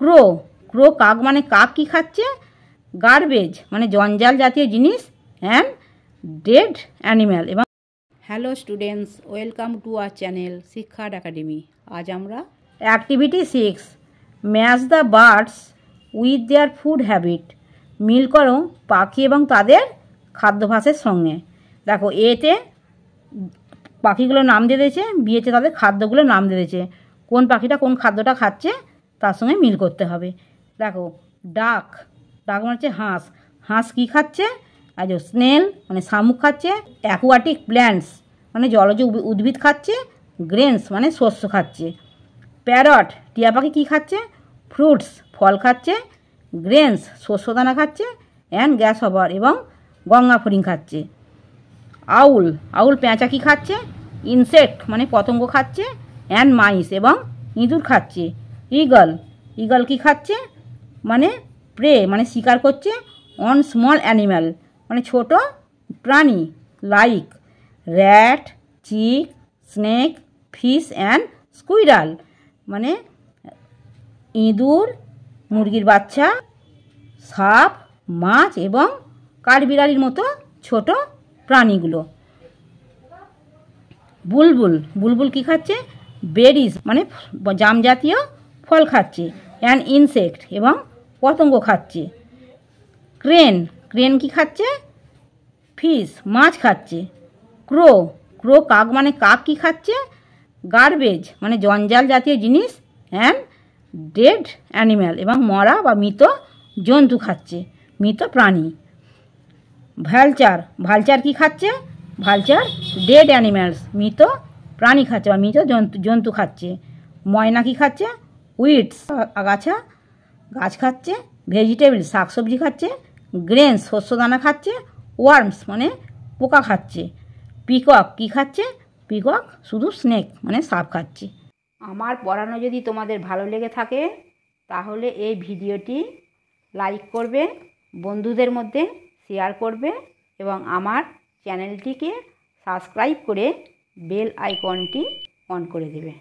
ক্রো, ক্রো কাক মানে কাক কী খাচ্ছে? গার্বেজ মানে জঞ্জাল জাতীয় জিনিস, অ্যান্ড ডেড অ্যানিম্যাল। এবং hello students, welcome to our channel শিক্ষার একাডেমি। আজ আমরা activity 6 match the birds with their food habit, মিল করো পাখি এবং তাদের খাদ্যাভ্যাসের সঙ্গে। দেখো, এতে পাখিগুলোর নাম দিয়ে দিয়েছে, বিয়েতে তাদের খাদ্যগুলোর নাম দিয়ে দিয়েছে। কোন পাখিটা কোন খাদ্যটা খাচ্ছে তার সঙ্গে মিল করতে হবে। দেখো, ডাক, ডাক মানে হচ্ছে হাঁস, হাঁস কী খাচ্ছে? আর স্নেল মানে শামুক খাচ্ছে। অ্যাকুয়াটিক প্ল্যান্টস মানে জলজ উদ্ভিদ খাচ্ছে। গ্রেনস মানে শস্য খাচ্ছে। প্যারট টিয়া পাখি কী খাচ্ছে? ফ্রুটস ফল খাচ্ছে। গ্রেনস শস্যদানা খাচ্ছে। অ্যান্ড গ্যাস হবার এবং গঙ্গা ফড়িং খাচ্ছে। আউল, আউল পেঁচা কী খাচ্ছে? ইনসেক্ট মানে পতঙ্গ খাচ্ছে। অ্যান্ড মাইস এবং ইঁদুর খাচ্ছে। ইগল, ইগল কী খাচ্ছে? মানে প্রে মানে শিকার করছে। অন স্মল অ্যানিম্যাল মানে ছোট প্রাণী। Like rat, chick, snake, fish and squirrel মানে ইঁদুর, মুরগির বাচ্চা, সাপ, মাছ এবং কাঠবিড়ালির মতো ছোট প্রাণীগুলো। বুলবুল, বুলবুল কী খাচ্ছে? বেরিজ মানে জাম জাতীয় ফল খাচ্ছে। অ্যান্ড ইনসেক্ট এবং পতঙ্গ খাচ্ছে। ক্রেন, ক্রেন কী খাচ্ছে? ফিশ মাছ খাচ্ছে। ক্রো, ক্রো কাক মানে কাক কী খাচ্ছে? গার্বেজ মানে জঞ্জাল জাতীয় জিনিস। অ্যান্ড ডেড অ্যানিম্যাল এবং মরা বা মৃত জন্তু খাচ্ছে, মৃত প্রাণী। ভালচার, ভালচার কী খাচ্ছে? ভালচার ডেড অ্যানিম্যালস মৃত প্রাণী খাচ্ছে বা মৃত জন্তু খাচ্ছে। ময়না কী খাচ্ছে? উইডস আগাছা গাছ খাচ্ছে। ভেজিটেবল শাকসবজি খাচ্ছে। গ্রেনস শস্যদানা খাচ্ছে। ওয়ার্মস মানে পোকা খাচ্ছে। পিকক কী খাচ্ছে? পিকক শুধু স্নেক মানে সাপ খাচ্ছে। আমার পড়ানো যদি তোমাদের ভালো লেগে থাকে তাহলে এই ভিডিওটি লাইক করবে, বন্ধুদের মধ্যে শেয়ার করবে এবং আমার চ্যানেলটিকে সাবস্ক্রাইব করে বেল আইকনটি অন করে দেবে।